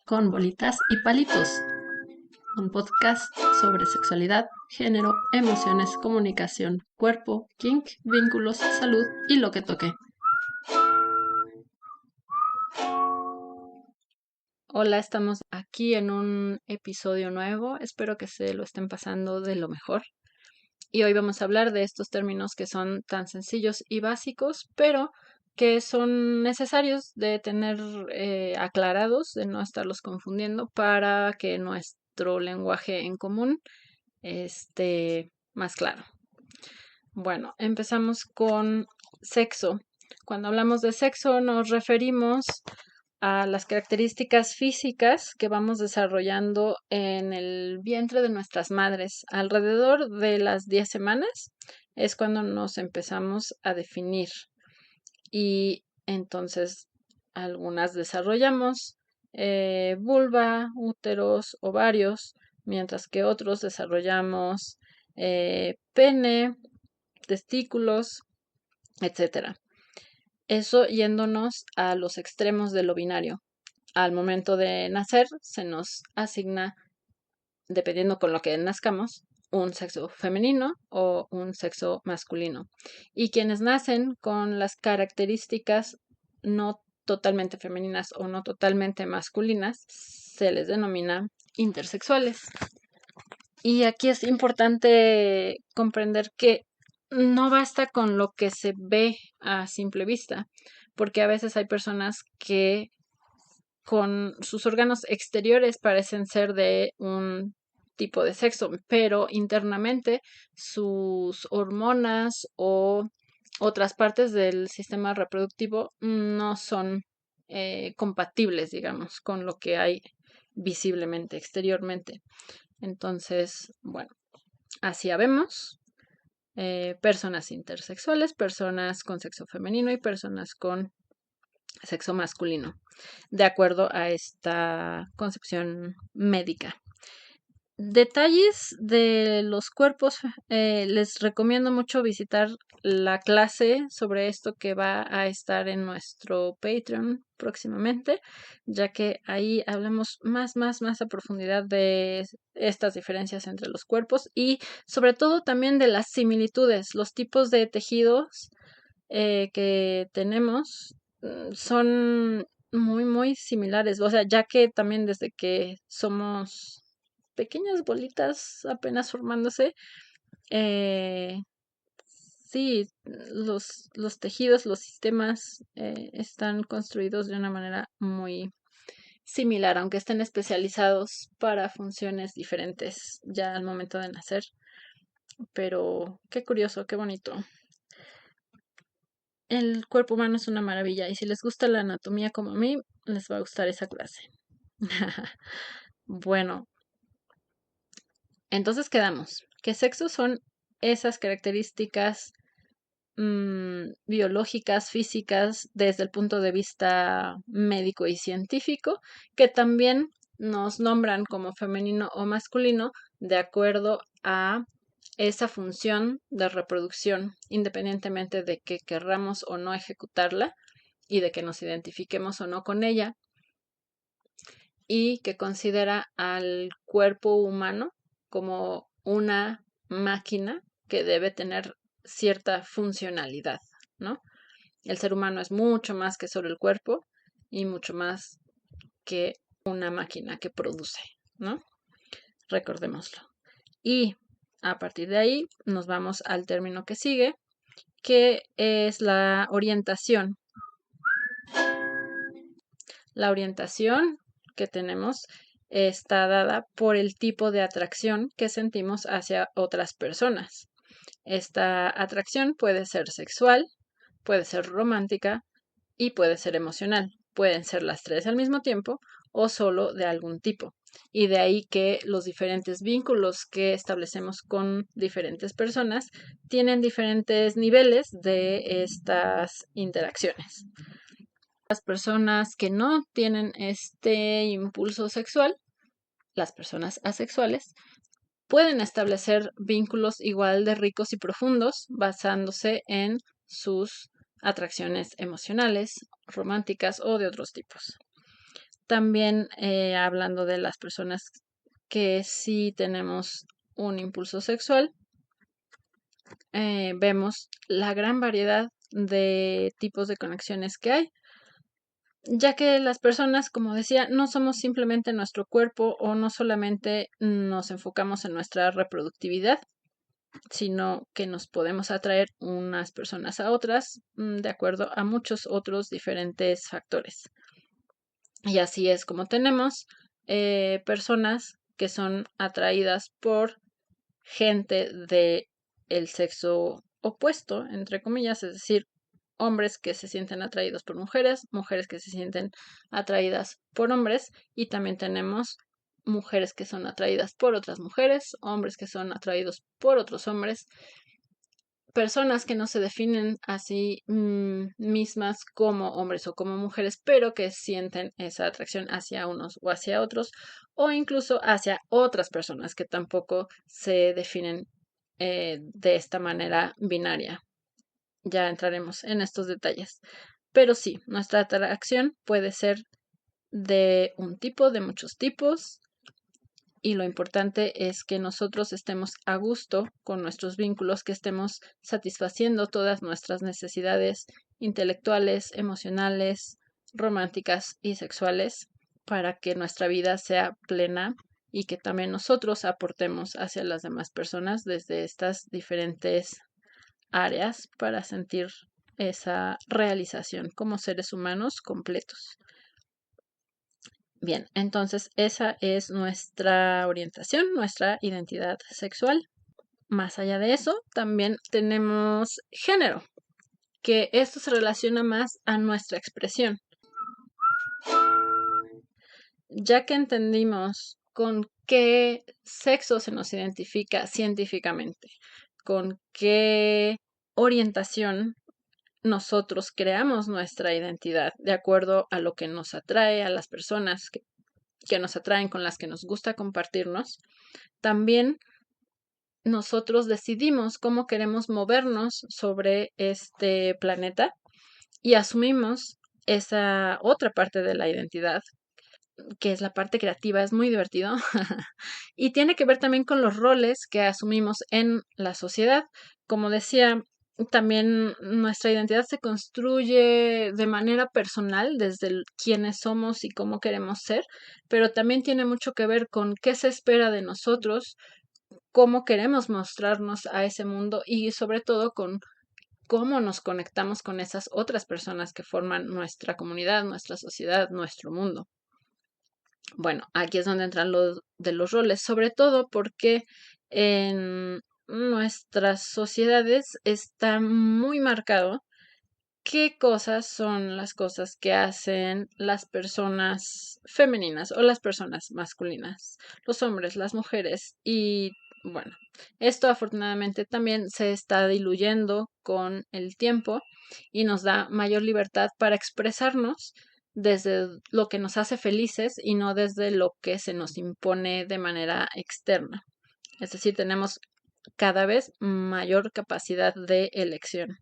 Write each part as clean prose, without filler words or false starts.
con bolitas y palitos, un podcast sobre sexualidad, género, emociones, comunicación, cuerpo, kink, vínculos, salud y lo que toque. Hola, estamos aquí en un episodio nuevo, espero que se lo estén pasando de lo mejor. Y hoy vamos a hablar de estos términos que son tan sencillos y básicos, pero que son necesarios de tener aclarados, de no estarlos confundiendo para que nuestro lenguaje en común esté más claro. Bueno, empezamos con sexo. Cuando hablamos de sexo nos referimos a las características físicas que vamos desarrollando en el vientre de nuestras madres. Alrededor de las 10 semanas es cuando nos empezamos a definir y entonces algunas desarrollamos vulva, úteros, ovarios, mientras que otros desarrollamos pene, testículos, etcétera. Eso yéndonos a los extremos de lo binario. Al momento de nacer se nos asigna, dependiendo con lo que nazcamos, un sexo femenino o un sexo masculino. Y quienes nacen con las características no totalmente femeninas o no totalmente masculinas, se les denomina intersexuales. Y aquí es importante comprender que no basta con lo que se ve a simple vista, porque a veces hay personas que con sus órganos exteriores parecen ser de un tipo de sexo, pero internamente sus hormonas o otras partes del sistema reproductivo no son compatibles, digamos, con lo que hay visiblemente, exteriormente. Entonces, bueno, así habemos personas intersexuales, personas con sexo femenino y personas con sexo masculino, de acuerdo a esta concepción médica. Detalles de los cuerpos, les recomiendo mucho visitar la clase sobre esto que va a estar en nuestro Patreon próximamente, ya que ahí hablamos más a profundidad de estas diferencias entre los cuerpos y sobre todo también de las similitudes, los tipos de tejidos que tenemos son muy similares, o sea, ya que también desde que somos pequeñas bolitas apenas formándose, eh, sí, los tejidos, los sistemas están construidos de una manera muy similar, aunque estén especializados para funciones diferentes ya al momento de nacer. Pero qué curioso, qué bonito. El cuerpo humano es una maravilla y si les gusta la anatomía como a mí, les va a gustar esa clase. Bueno, entonces quedamos. ¿Qué sexo son esas características biológicas, físicas, desde el punto de vista médico y científico, que también nos nombran como femenino o masculino de acuerdo a esa función de reproducción, independientemente de que querramos o no ejecutarla y de que nos identifiquemos o no con ella, y que considera al cuerpo humano como una máquina que debe tener cierta funcionalidad, ¿no? El ser humano es mucho más que solo el cuerpo y mucho más que una máquina que produce, ¿no? Recordémoslo. Y a partir de ahí nos vamos al término que sigue, que es la orientación. La orientación que tenemos está dada por el tipo de atracción que sentimos hacia otras personas. Esta atracción puede ser sexual, puede ser romántica y puede ser emocional. Pueden ser las tres al mismo tiempo o solo de algún tipo. Y de ahí que los diferentes vínculos que establecemos con diferentes personas tienen diferentes niveles de estas interacciones. Las personas que no tienen este impulso sexual, las personas asexuales, pueden establecer vínculos igual de ricos y profundos basándose en sus atracciones emocionales, románticas o de otros tipos. También hablando de las personas que sí tenemos un impulso sexual, vemos la gran variedad de tipos de conexiones que hay, ya que las personas, como decía, no somos simplemente nuestro cuerpo o no solamente nos enfocamos en nuestra reproductividad, sino que nos podemos atraer unas personas a otras de acuerdo a muchos otros diferentes factores. Y así es como tenemos personas que son atraídas por gente de el sexo opuesto, entre comillas, es decir, hombres que se sienten atraídos por mujeres, mujeres que se sienten atraídas por hombres, y también tenemos mujeres que son atraídas por otras mujeres, hombres que son atraídos por otros hombres, personas que no se definen a sí mismas como hombres o como mujeres, pero que sienten esa atracción hacia unos o hacia otros, o incluso hacia otras personas que tampoco se definen de esta manera binaria. Ya entraremos en estos detalles. Pero sí, nuestra atracción puede ser de un tipo, de muchos tipos, y lo importante es que nosotros estemos a gusto con nuestros vínculos, que estemos satisfaciendo todas nuestras necesidades intelectuales, emocionales, románticas y sexuales para que nuestra vida sea plena y que también nosotros aportemos hacia las demás personas desde estas diferentes áreas para sentir esa realización como seres humanos completos. Bien, entonces esa es nuestra orientación, nuestra identidad sexual. Más allá de eso, también tenemos género, que esto se relaciona más a nuestra expresión. Ya que entendimos con qué sexo se nos identifica científicamente, con qué orientación nosotros creamos nuestra identidad de acuerdo a lo que nos atrae, a las personas que nos atraen, con las que nos gusta compartirnos, también nosotros decidimos cómo queremos movernos sobre este planeta y asumimos esa otra parte de la identidad, que es la parte creativa, es muy divertido, y tiene que ver también con los roles que asumimos en la sociedad. Como decía, también nuestra identidad se construye de manera personal desde quiénes somos y cómo queremos ser, pero también tiene mucho que ver con qué se espera de nosotros, cómo queremos mostrarnos a ese mundo y sobre todo con cómo nos conectamos con esas otras personas que forman nuestra comunidad, nuestra sociedad, nuestro mundo. Bueno, aquí es donde entran los de los roles, sobre todo porque en nuestras sociedades está muy marcado qué cosas son las cosas que hacen las personas femeninas o las personas masculinas, los hombres, las mujeres. Y bueno, esto afortunadamente también se está diluyendo con el tiempo y nos da mayor libertad para expresarnos desde lo que nos hace felices y no desde lo que se nos impone de manera externa. Es decir, tenemos cada vez mayor capacidad de elección.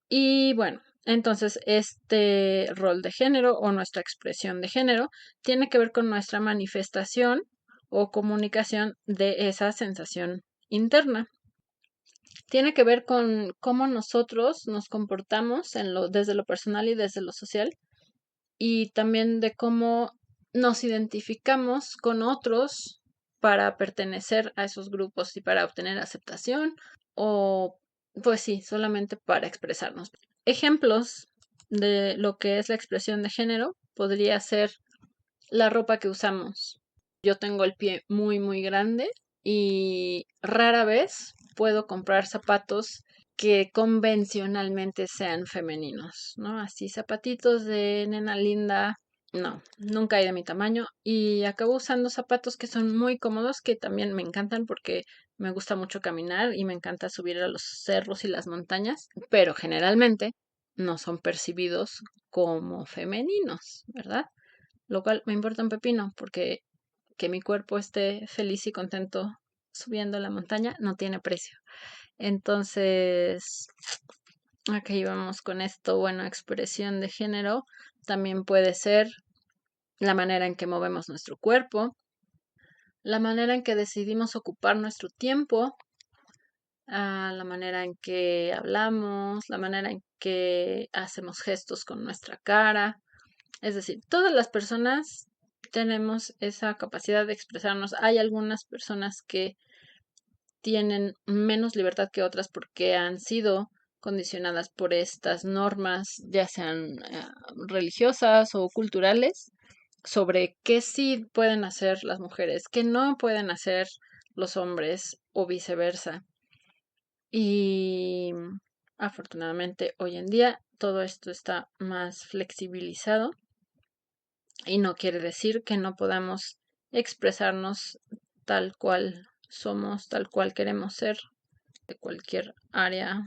Y bueno, entonces este rol de género o nuestra expresión de género tiene que ver con nuestra manifestación o comunicación de esa sensación interna. Tiene que ver con cómo nosotros nos comportamos desde lo personal y desde lo social, y también de cómo nos identificamos con otros para pertenecer a esos grupos y para obtener aceptación, o pues sí, solamente para expresarnos. Ejemplos de lo que es la expresión de género podría ser la ropa que usamos. Yo tengo el pie muy, muy grande y rara vez puedo comprar zapatos que convencionalmente sean femeninos, ¿no? Así zapatitos de nena linda, no, nunca hay de mi tamaño y acabo usando zapatos que son muy cómodos, que también me encantan porque me gusta mucho caminar y me encanta subir a los cerros y las montañas, pero generalmente no son percibidos como femeninos, ¿verdad? Lo cual me importa un pepino porque que mi cuerpo esté feliz y contento subiendo la montaña no tiene precio. Entonces, aquí vamos con esto. Bueno, expresión de género también puede ser la manera en que movemos nuestro cuerpo, la manera en que decidimos ocupar nuestro tiempo, la manera en que hablamos, la manera en que hacemos gestos con nuestra cara. Es decir, todas las personas tenemos esa capacidad de expresarnos. Hay algunas personas que tienen menos libertad que otras porque han sido condicionadas por estas normas, ya sean religiosas o culturales, sobre qué sí pueden hacer las mujeres, qué no pueden hacer los hombres o viceversa. Y afortunadamente hoy en día todo esto está más flexibilizado y no quiere decir que no podamos expresarnos tal cual somos, tal cual queremos ser, de cualquier área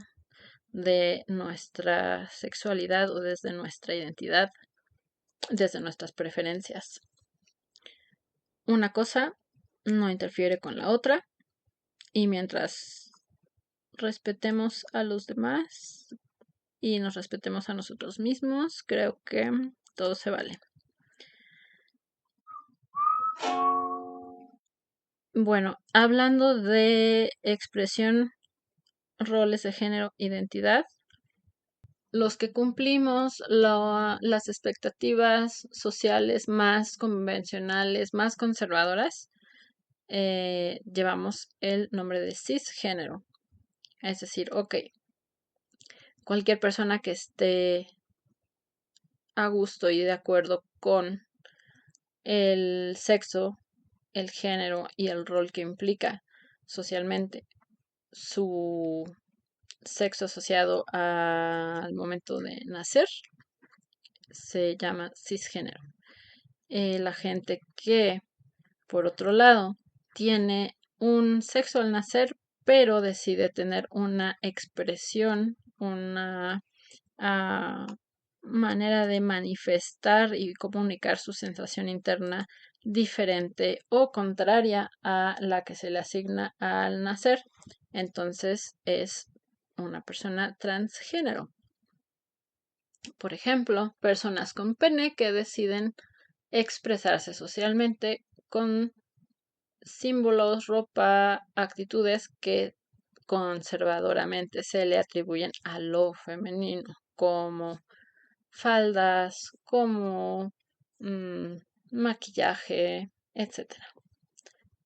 de nuestra sexualidad o desde nuestra identidad, desde nuestras preferencias. Una cosa no interfiere con la otra y mientras respetemos a los demás y nos respetemos a nosotros mismos, creo que todo se vale. Bueno, hablando de expresión, roles de género, identidad, los que cumplimos las expectativas sociales más convencionales, más conservadoras, llevamos el nombre de cisgénero. Es decir, ok, cualquier persona que esté a gusto y de acuerdo con el sexo, el género y el rol que implica socialmente su sexo asociado al momento de nacer, se llama cisgénero. La gente que, por otro lado, tiene un sexo al nacer, pero decide tener una expresión, una manera de manifestar y comunicar su sensación interna diferente o contraria a la que se le asigna al nacer. Entonces es una persona transgénero. Por ejemplo, personas con pene que deciden expresarse socialmente con símbolos, ropa, actitudes que conservadoramente se le atribuyen a lo femenino, como faldas, como maquillaje, etcétera.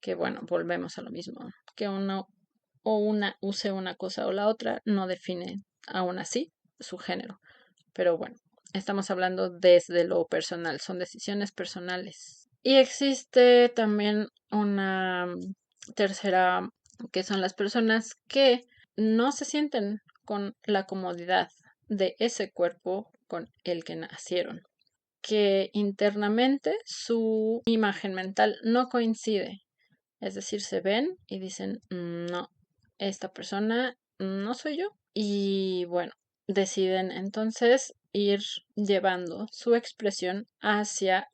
Que bueno, volvemos a lo mismo, que uno o una use una cosa o la otra no define aún así su género. Pero bueno, estamos hablando desde lo personal, son decisiones personales. Y existe también una tercera, que son las personas que no se sienten con la comodidad de ese cuerpo con el que nacieron, que internamente su imagen mental no coincide. Es decir, se ven y dicen, no, esta persona no soy yo. Y bueno, deciden entonces ir llevando su expresión hacia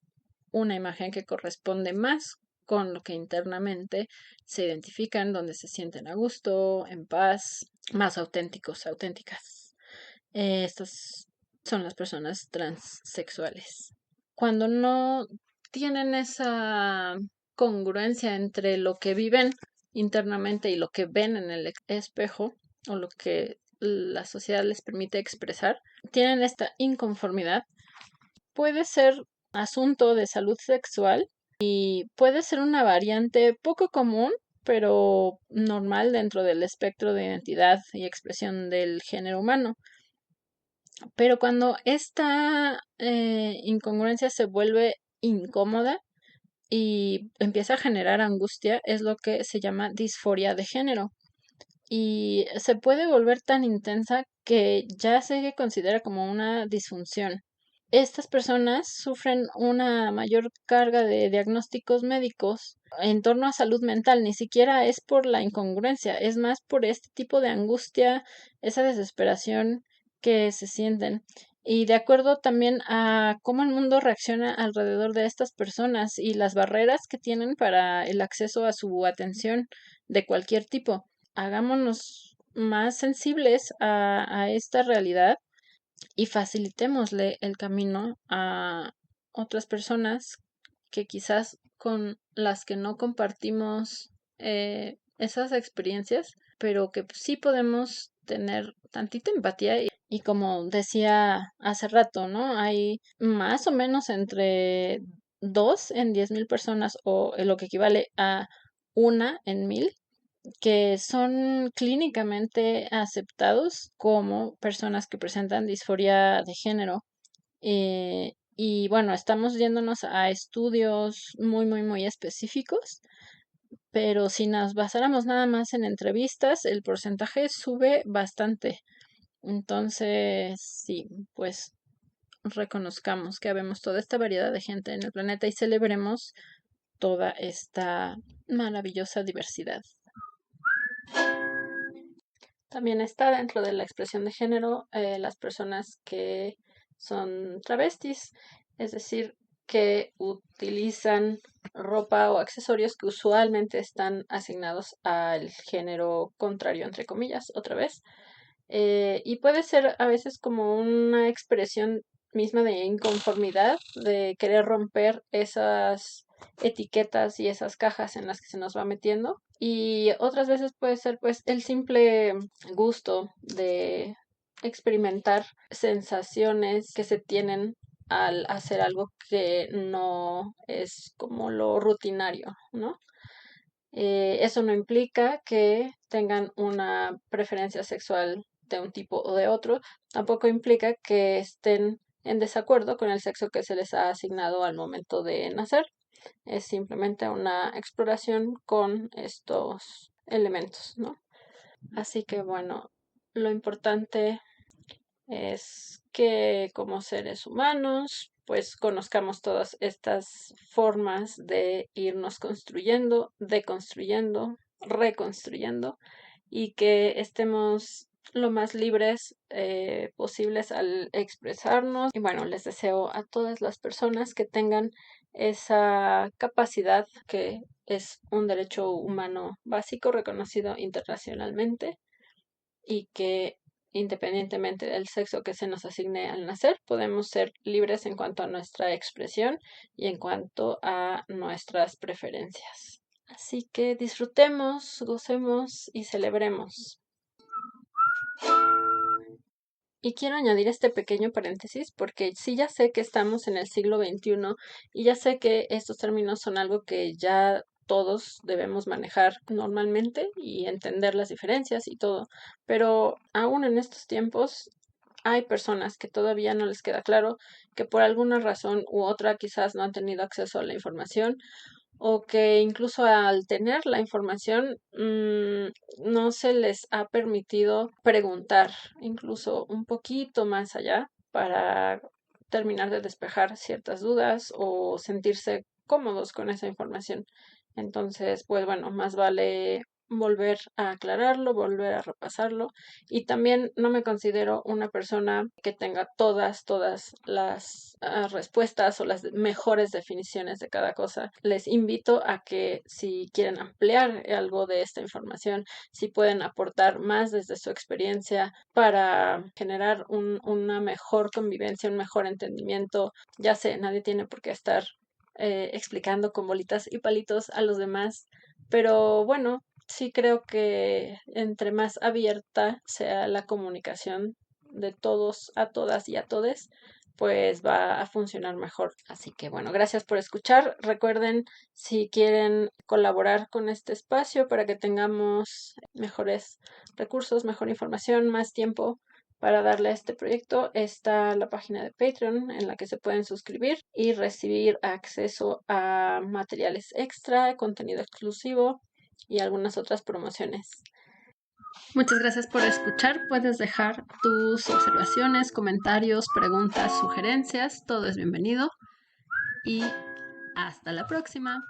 una imagen que corresponde más con lo que internamente se identifican, donde se sienten a gusto, en paz, más auténticos, auténticas. Estas son las personas transexuales. Cuando no tienen esa congruencia entre lo que viven internamente y lo que ven en el espejo o lo que la sociedad les permite expresar, tienen esta inconformidad. Puede ser asunto de salud sexual y puede ser una variante poco común, pero normal dentro del espectro de identidad y expresión del género humano. Pero cuando esta incongruencia se vuelve incómoda y empieza a generar angustia, es lo que se llama disforia de género. Y se puede volver tan intensa que ya se considera como una disfunción. Estas personas sufren una mayor carga de diagnósticos médicos en torno a salud mental, ni siquiera es por la incongruencia, es más por este tipo de angustia, esa desesperación que se sienten. Y de acuerdo también a cómo el mundo reacciona alrededor de estas personas y las barreras que tienen para el acceso a su atención de cualquier tipo. Hagámonos más sensibles a esta realidad y facilitémosle el camino a otras personas que quizás con las que no compartimos esas experiencias, pero que sí podemos tener tantita empatía y como decía hace rato, ¿no? Hay más o menos entre 2 en 10.000 personas o lo que equivale a 1 en 1.000 que son clínicamente aceptados como personas que presentan disforia de género. Y bueno, estamos yéndonos a estudios muy, muy, muy específicos, pero si nos basáramos nada más en entrevistas, el porcentaje sube bastante. Entonces, sí, pues reconozcamos que habemos toda esta variedad de gente en el planeta y celebremos toda esta maravillosa diversidad. También está dentro de la expresión de género las personas que son travestis, es decir, que utilizan ropa o accesorios que usualmente están asignados al género contrario, entre comillas, otra vez. Y puede ser a veces como una expresión misma de inconformidad, de querer romper esas etiquetas y esas cajas en las que se nos va metiendo. Y otras veces puede ser pues el simple gusto de experimentar sensaciones que se tienen al hacer algo que no es como lo rutinario, ¿no? Eso no implica que tengan una preferencia sexual de un tipo o de otro, tampoco implica que estén en desacuerdo con el sexo que se les ha asignado al momento de nacer. Es simplemente una exploración con estos elementos, ¿no? Así que bueno, lo importante es que como seres humanos, pues conozcamos todas estas formas de irnos construyendo, deconstruyendo, reconstruyendo y que estemos lo más libres posibles al expresarnos. Y bueno, les deseo a todas las personas que tengan esa capacidad que es un derecho humano básico reconocido internacionalmente y que independientemente del sexo que se nos asigne al nacer, podemos ser libres en cuanto a nuestra expresión y en cuanto a nuestras preferencias. Así que disfrutemos, gocemos y celebremos. Y quiero añadir este pequeño paréntesis porque sí ya sé que estamos en el siglo XXI y ya sé que estos términos son algo que ya todos debemos manejar normalmente y entender las diferencias y todo, pero aún en estos tiempos hay personas que todavía no les queda claro que por alguna razón u otra quizás no han tenido acceso a la información o que incluso al tener la información no se les ha permitido preguntar incluso un poquito más allá para terminar de despejar ciertas dudas o sentirse cómodos con esa información. Entonces, pues bueno, más vale volver a aclararlo, volver a repasarlo y también no me considero una persona que tenga todas las respuestas o las mejores definiciones de cada cosa. Les invito a que si quieren ampliar algo de esta información, si pueden aportar más desde su experiencia para generar una mejor convivencia, un mejor entendimiento. Ya sé, nadie tiene por qué estar explicando con bolitas y palitos a los demás, pero bueno, sí creo que entre más abierta sea la comunicación de todos a todas y a todes, pues va a funcionar mejor. Así que bueno, gracias por escuchar. Recuerden, si quieren colaborar con este espacio para que tengamos mejores recursos, mejor información, más tiempo para darle a este proyecto, está la página de Patreon en la que se pueden suscribir y recibir acceso a materiales extra, contenido exclusivo y algunas otras promociones. Muchas gracias por escuchar. Puedes dejar tus observaciones, comentarios, preguntas, sugerencias. Todo es bienvenido. Y hasta la próxima.